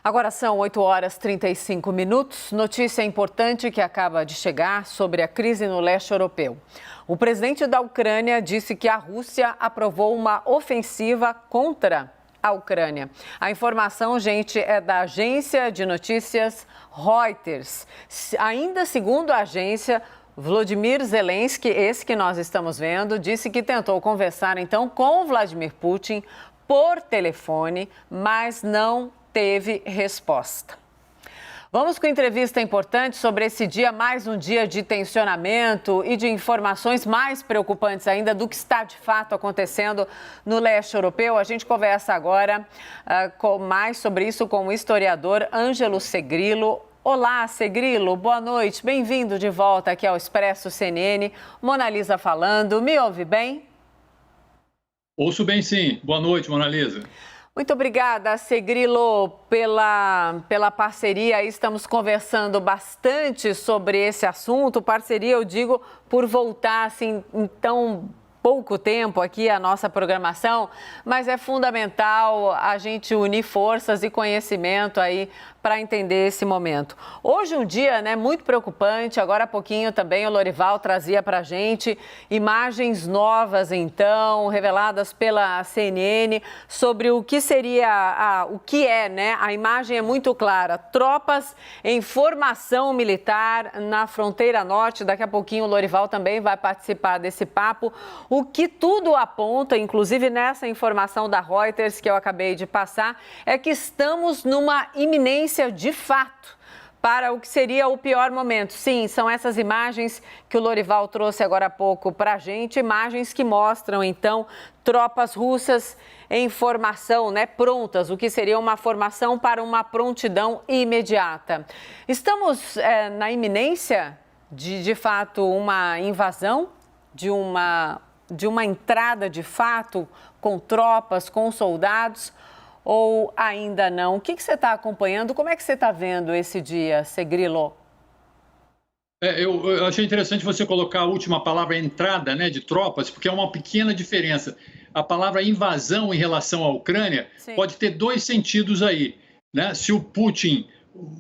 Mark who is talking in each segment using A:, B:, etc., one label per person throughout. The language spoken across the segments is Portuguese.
A: Agora são 8h35. Notícia importante que acaba de chegar sobre a crise no leste europeu. O presidente da Ucrânia disse que a Rússia aprovou uma ofensiva contra a Ucrânia. A informação, gente, é da agência de notícias Reuters. Ainda segundo a agência, Volodymyr Zelensky, esse que nós estamos vendo, disse que tentou conversar então com Vladimir Putin por telefone, mas não teve resposta. Vamos com entrevista importante sobre esse dia, mais um dia de tensionamento e de informações mais preocupantes ainda do que está de fato acontecendo no leste europeu. A gente conversa agora mais sobre isso com o historiador Ângelo Segrilo. Olá, Segrilo, boa noite, bem-vindo de volta aqui ao Expresso CNN. Mona Lisa falando, me ouve bem?
B: Ouço bem sim, boa noite, Mona Lisa.
A: Muito obrigada, Segrilo, pela parceria. Estamos conversando bastante sobre esse assunto. Parceria, eu digo, por voltar assim, em tão pouco tempo aqui a nossa programação, mas é fundamental a gente unir forças e conhecimento aí para entender esse momento. Hoje um dia, muito preocupante. Agora há pouquinho também o Lorival trazia para a gente imagens novas, então, reveladas pela CNN sobre o que seria, o que é, A imagem é muito clara. Tropas em formação militar na fronteira norte. Daqui a pouquinho o Lorival também vai participar desse papo. O que tudo aponta, inclusive nessa informação da Reuters que eu acabei de passar, é que estamos numa iminência de fato para o que seria o pior momento. Sim, são essas imagens que o Lorival trouxe agora há pouco para a gente, imagens que mostram, então, tropas russas em formação, prontas, o que seria uma formação para uma prontidão imediata. Estamos na iminência de fato, uma invasão, de uma entrada de fato com tropas, com soldados, ou ainda não? O que você está acompanhando? Como é que você está vendo esse dia, Segrilo?
B: Eu achei interessante você colocar a última palavra, entrada, de tropas, porque é uma pequena diferença. A palavra invasão em relação à Ucrânia pode ter dois sentidos aí, Se o Putin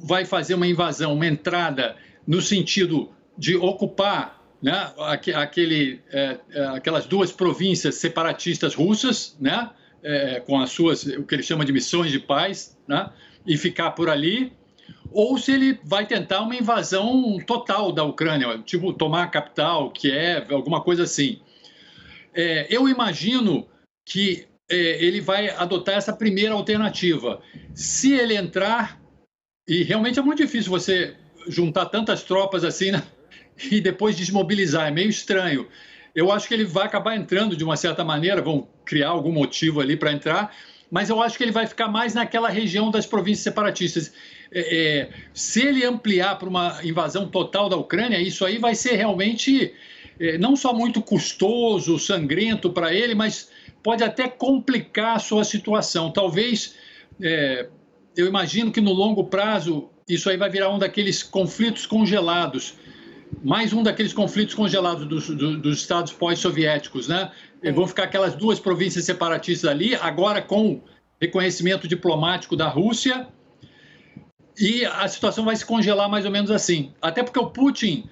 B: vai fazer uma invasão, uma entrada, no sentido de ocupar aquelas duas províncias separatistas russas, com as suas, o que ele chama de missões de paz, e ficar por ali, ou se ele vai tentar uma invasão total da Ucrânia, tipo tomar a capital, Kiev, alguma coisa assim. Eu imagino que ele vai adotar essa primeira alternativa. Se ele entrar, e realmente é muito difícil você juntar tantas tropas assim, e depois desmobilizar, é meio estranho. Eu acho que ele vai acabar entrando de uma certa maneira, vão criar algum motivo ali para entrar, mas eu acho que ele vai ficar mais naquela região das províncias separatistas. Se ele ampliar para uma invasão total da Ucrânia, isso aí vai ser realmente não só muito custoso, sangrento para ele, mas pode até complicar a sua situação. Talvez, eu imagino que no longo prazo, isso aí vai virar um daqueles conflitos congelados, mais um daqueles conflitos congelados dos estados pós-soviéticos, Vão ficar aquelas duas províncias separatistas ali, agora com reconhecimento diplomático da Rússia, e a situação vai se congelar mais ou menos assim. Até porque o Putin,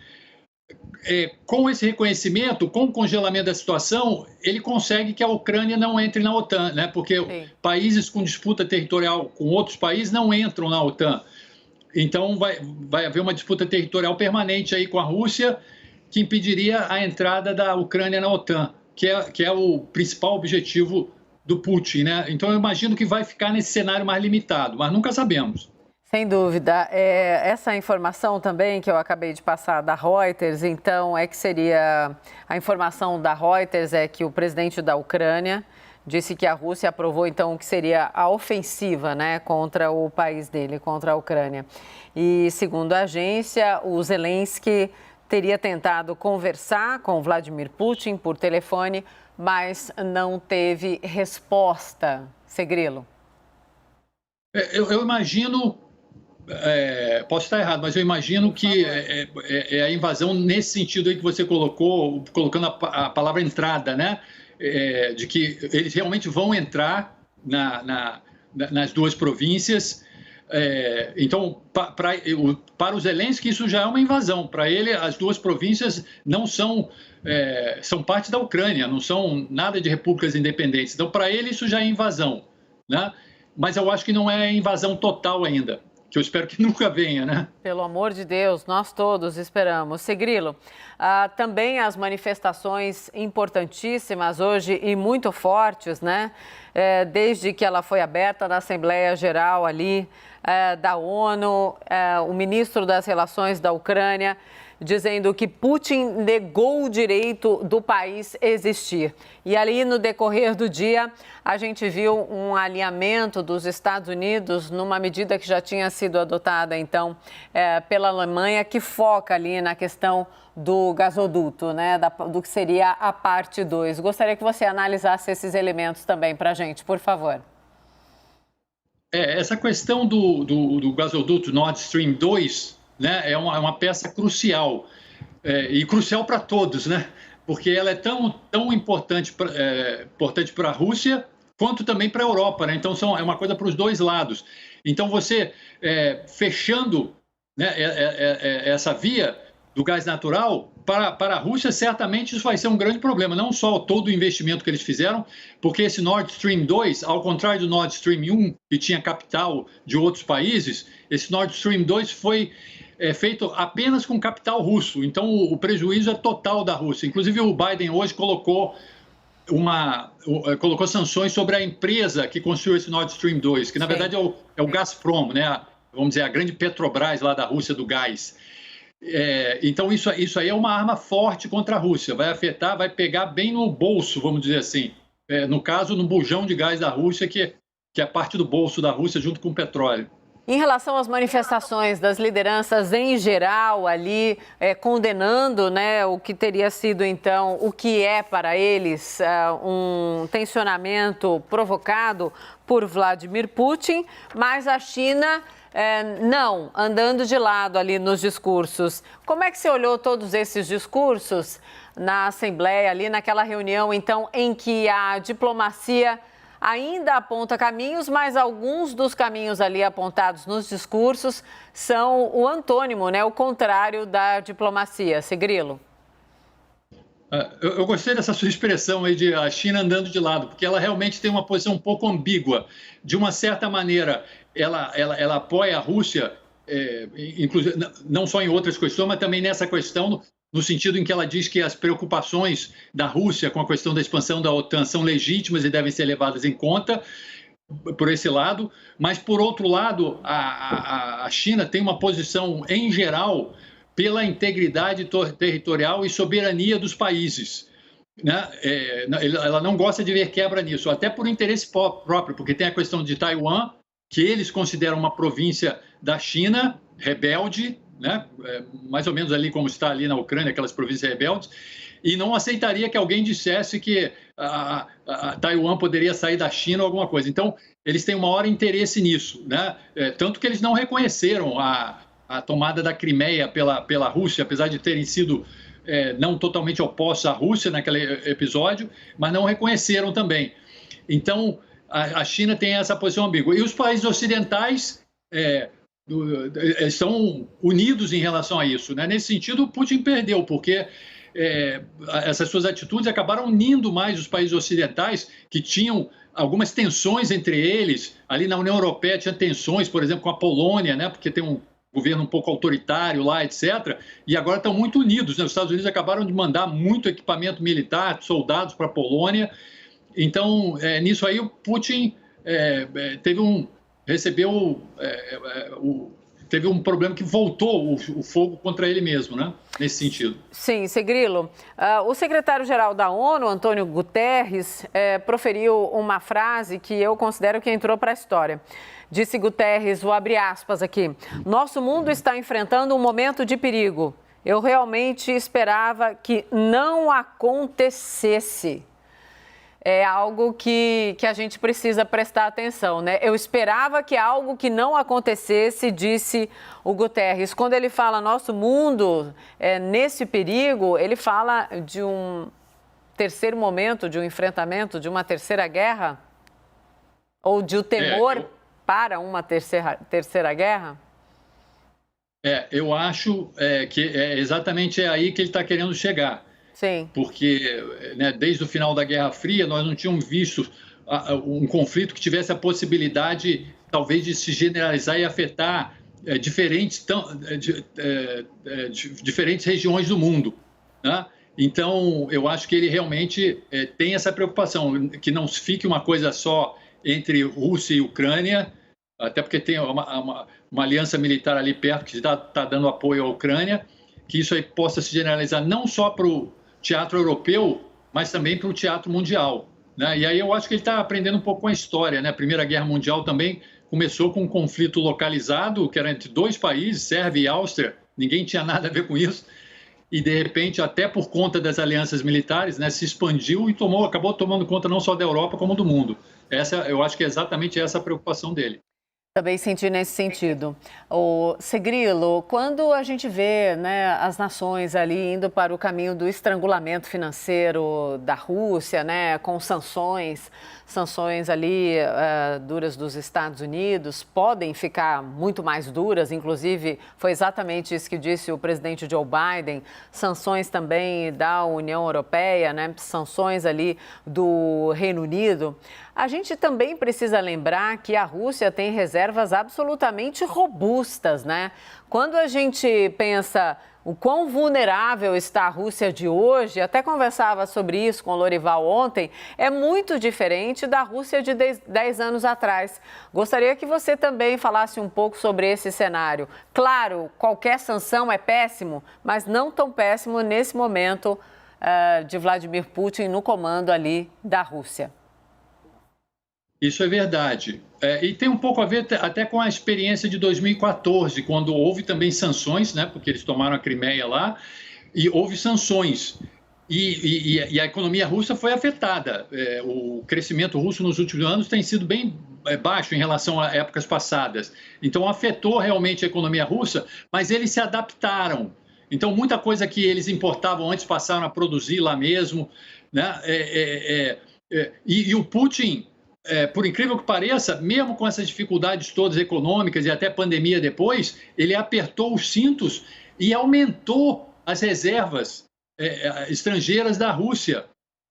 B: com esse reconhecimento, com o congelamento da situação, ele consegue que a Ucrânia não entre na OTAN, Porque países com disputa territorial com outros países não entram na OTAN. Então, vai haver uma disputa territorial permanente aí com a Rússia, que impediria a entrada da Ucrânia na OTAN, que é o principal objetivo do Putin, Então, eu imagino que vai ficar nesse cenário mais limitado, mas nunca sabemos.
A: Sem dúvida. Essa informação também que eu acabei de passar da Reuters, então, é que seria... A informação da Reuters é que o presidente da Ucrânia disse que a Rússia aprovou, então, o que seria a ofensiva, contra o país dele, contra a Ucrânia. E, segundo a agência, o Zelensky teria tentado conversar com Vladimir Putin por telefone, mas não teve resposta. Segrilo.
B: Eu imagino, posso estar errado, mas eu imagino que é a invasão nesse sentido aí que você colocou, colocando a palavra entrada, de que eles realmente vão entrar nas duas províncias. Então, para o Zelensky, isso já é uma invasão. Para ele, as duas províncias não são parte da Ucrânia, não são nada de repúblicas independentes. Então, para ele, isso já é invasão, né? Mas eu acho que não é invasão total ainda, que eu espero que nunca venha, né?
A: Pelo amor de Deus, nós todos esperamos. Segrilo, também as manifestações importantíssimas hoje e muito fortes, né? Desde que ela foi aberta na Assembleia Geral ali da ONU, o ministro das Relações da Ucrânia dizendo que Putin negou o direito do país existir. E ali, no decorrer do dia, a gente viu um alinhamento dos Estados Unidos numa medida que já tinha sido adotada, então, pela Alemanha, que foca ali na questão do gasoduto, né, do que seria a parte 2. Gostaria que você analisasse esses elementos também para a gente, por favor.
B: Essa questão do gasoduto Nord Stream 2, né, é uma peça crucial, e crucial para todos, né? Porque ela é tão importante para a Rússia quanto também para a Europa, né? Então é uma coisa para os dois lados. Então você fechando, né, essa via do gás natural para a Rússia, certamente isso vai ser um grande problema, não só todo o investimento que eles fizeram, porque esse Nord Stream 2, ao contrário do Nord Stream 1, que tinha capital de outros países, esse Nord Stream 2 foi feito apenas com capital russo, então o prejuízo é total da Rússia. Inclusive o Biden hoje colocou sanções sobre a empresa que construiu esse Nord Stream 2, que na verdade é o Gazprom, né? Vamos dizer, a grande Petrobras lá da Rússia do gás. Então isso aí é uma arma forte contra a Rússia, vai afetar, vai pegar bem no bolso, vamos dizer assim, no caso no bujão de gás da Rússia, que é parte do bolso da Rússia junto com o petróleo.
A: Em relação às manifestações das lideranças em geral ali, condenando, né, o que teria sido então, o que é para eles um tensionamento provocado por Vladimir Putin, mas a China não, andando de lado ali nos discursos. Como é que você olhou todos esses discursos na Assembleia, ali naquela reunião, então, em que a diplomacia ainda aponta caminhos, mas alguns dos caminhos ali apontados nos discursos são o antônimo, né, o contrário da diplomacia. Segrilo.
B: Eu gostei dessa sua expressão aí de a China andando de lado, porque ela realmente tem uma posição um pouco ambígua. De uma certa maneira, ela apoia a Rússia, inclusive, não só em outras questões, mas também nessa questão, no sentido em que ela diz que as preocupações da Rússia com a questão da expansão da OTAN são legítimas e devem ser levadas em conta, por esse lado. Mas, por outro lado, a China tem uma posição, em geral, pela integridade territorial e soberania dos países, né? Ela não gosta de ver quebra nisso, até por interesse próprio, porque tem a questão de Taiwan, que eles consideram uma província da China, rebelde, né? Mais ou menos ali como está ali na Ucrânia, aquelas províncias rebeldes, e não aceitaria que alguém dissesse que a Taiwan poderia sair da China ou alguma coisa. Então, eles têm o maior interesse nisso, né? Tanto que eles não reconheceram a tomada da Crimeia pela Rússia, apesar de terem sido não totalmente opostos à Rússia naquele episódio, mas não reconheceram também. Então, a China tem essa posição ambígua. E os países ocidentais estão unidos em relação a isso, né? Nesse sentido, o Putin perdeu, porque essas suas atitudes acabaram unindo mais os países ocidentais, que tinham algumas tensões entre eles. Ali na União Europeia tinha tensões, por exemplo, com a Polônia, né? Porque tem um governo um pouco autoritário lá, etc. E agora estão muito unidos, né? Os Estados Unidos acabaram de mandar muito equipamento militar, soldados para a Polônia. Então, nisso aí, o Putin teve um problema que voltou o fogo contra ele mesmo, né? Nesse sentido.
A: Sim, Segrilo. O secretário-geral da ONU, Antônio Guterres, proferiu uma frase que eu considero que entrou para a história. Disse Guterres, vou abrir aspas aqui, nosso mundo está enfrentando um momento de perigo. Eu realmente esperava que não acontecesse. É algo que a gente precisa prestar atenção, né? Eu esperava que algo que não acontecesse, disse o Guterres. Quando ele fala nosso mundo nesse perigo, ele fala de um terceiro momento, de um enfrentamento, de uma terceira guerra? Ou de o temor para uma terceira guerra?
B: Eu acho que exatamente aí que ele está querendo chegar.
A: Sim.
B: Porque, né, desde o final da Guerra Fria, nós não tínhamos visto um conflito que tivesse a possibilidade, talvez, de se generalizar e afetar diferentes regiões do mundo, né? Então, eu acho que ele realmente tem essa preocupação, que não fique uma coisa só entre Rússia e Ucrânia, até porque tem uma aliança militar ali perto que está dando apoio à Ucrânia, que isso aí possa se generalizar não só para o teatro europeu, mas também para o teatro mundial, né? E aí eu acho que ele está aprendendo um pouco com a história, né? A Primeira Guerra Mundial também começou com um conflito localizado, que era entre dois países, Sérvia e Áustria, ninguém tinha nada a ver com isso, e de repente, até por conta das alianças militares, né, se expandiu e acabou tomando conta não só da Europa, como do mundo. Eu acho que é exatamente essa a preocupação dele.
A: Também senti nesse sentido. O Segrilo, quando a gente vê, né, as nações ali indo para o caminho do estrangulamento financeiro da Rússia, né, com sanções ali duras dos Estados Unidos, podem ficar muito mais duras, inclusive foi exatamente isso que disse o presidente Joe Biden, sanções também da União Europeia, né, sanções ali do Reino Unido. A gente também precisa lembrar que a Rússia tem reservas absolutamente robustas, né? Quando a gente pensa o quão vulnerável está a Rússia de hoje, até conversava sobre isso com o Lorival ontem, é muito diferente da Rússia de 10 anos atrás. Gostaria que você também falasse um pouco sobre esse cenário. Claro, qualquer sanção é péssimo, mas não tão péssimo nesse momento de Vladimir Putin no comando ali da Rússia.
B: Isso é verdade. E tem um pouco a ver até com a experiência de 2014, quando houve também sanções, né, porque eles tomaram a Crimeia lá, e houve sanções. E a economia russa foi afetada. O crescimento russo nos últimos anos tem sido bem baixo em relação a épocas passadas. Então, afetou realmente a economia russa, mas eles se adaptaram. Então, muita coisa que eles importavam antes passaram a produzir lá mesmo, né? E o Putin... por incrível que pareça, mesmo com essas dificuldades todas econômicas e até pandemia depois, ele apertou os cintos e aumentou as reservas estrangeiras da Rússia,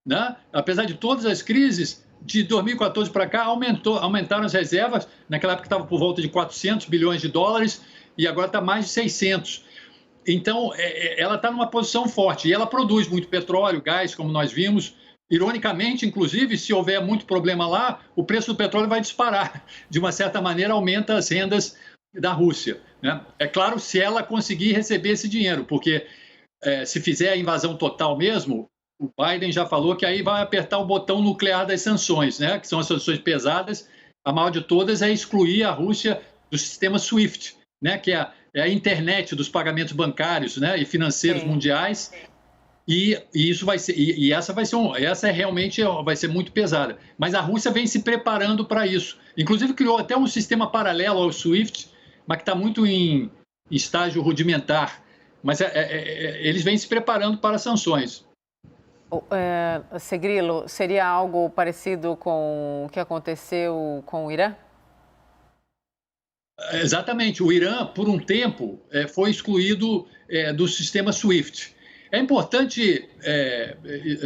B: né? Apesar de todas as crises, de 2014 para cá, aumentaram as reservas. Naquela época estava por volta de 400 bilhões de dólares e agora está mais de 600. Então, ela está numa posição forte e ela produz muito petróleo, gás, como nós vimos. Ironicamente, inclusive, se houver muito problema lá, o preço do petróleo vai disparar. De uma certa maneira, aumenta as rendas da Rússia, né? É claro, se ela conseguir receber esse dinheiro, porque se fizer a invasão total mesmo, o Biden já falou que aí vai apertar o botão nuclear das sanções, né? Que são as sanções pesadas. A maior de todas é excluir a Rússia do sistema SWIFT, né? Que é a internet dos pagamentos bancários, né? E financeiros mundiais. E isso vai ser, essa realmente vai ser muito pesada. Mas a Rússia vem se preparando para isso. Inclusive criou até um sistema paralelo ao SWIFT, mas que está muito em estágio rudimentar. Mas eles vêm se preparando para sanções.
A: Segrilo, seria algo parecido com o que aconteceu com o Irã?
B: Exatamente. O Irã, por um tempo, foi excluído do sistema SWIFT. É importante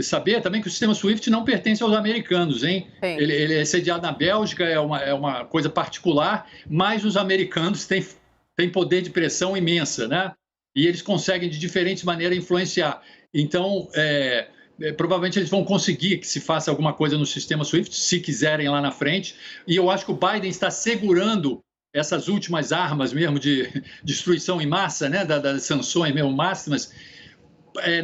B: saber também que o sistema SWIFT não pertence aos americanos, hein? Ele é sediado na Bélgica, é uma coisa particular, mas os americanos têm poder de pressão imensa, né? E eles conseguem, de diferentes maneiras, influenciar. Então, provavelmente eles vão conseguir que se faça alguma coisa no sistema SWIFT, se quiserem lá na frente. E eu acho que o Biden está segurando essas últimas armas mesmo de destruição em massa, né? Das sanções mesmo máximas,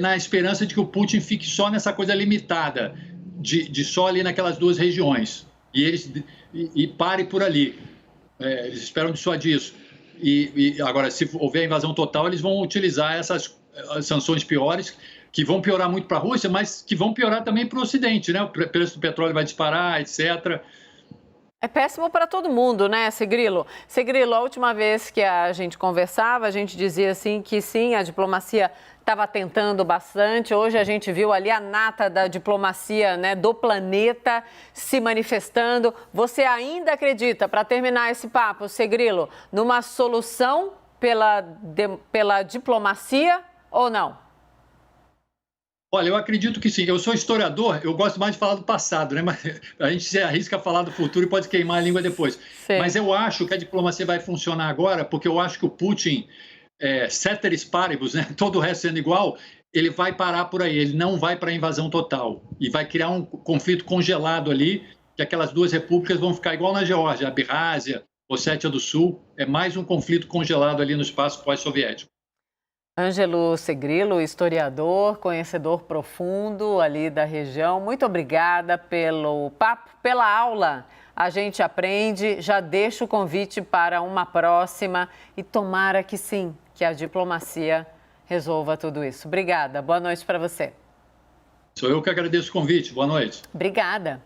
B: na esperança de que o Putin fique só nessa coisa limitada, de só ali naquelas duas regiões. E pare por ali. Eles esperam dissuadir isso. Agora, se houver invasão total, eles vão utilizar essas sanções piores, que vão piorar muito para a Rússia, mas que vão piorar também para o Ocidente, né? O preço do petróleo vai disparar, etc.
A: É péssimo para todo mundo, né, Segrilo? Segrilo, a última vez que a gente conversava, a gente dizia assim que sim, a diplomacia estava tentando bastante. Hoje a gente viu ali a nata da diplomacia, né, do planeta se manifestando. Você ainda acredita, para terminar esse papo, Segrilo, numa solução pela diplomacia ou não?
B: Olha, eu acredito que sim. Eu sou historiador, eu gosto mais de falar do passado, né? Mas a gente se arrisca a falar do futuro e pode queimar a língua depois.
A: Sim.
B: Mas eu acho que a diplomacia vai funcionar agora, porque eu acho que o Putin, ceteris paribus, né? Todo o resto sendo igual, ele vai parar por aí, ele não vai para a invasão total. E vai criar um conflito congelado ali, que aquelas duas repúblicas vão ficar igual na Geórgia, a Abkhazia, Ossétia do Sul. É mais um conflito congelado ali no espaço pós-soviético.
A: Ângelo Segrilo, historiador, conhecedor profundo ali da região. Muito obrigada pelo papo, pela aula. A gente aprende, já deixo o convite para uma próxima e tomara que sim, que a diplomacia resolva tudo isso. Obrigada, boa noite para você.
B: Sou eu que agradeço o convite, boa noite.
A: Obrigada.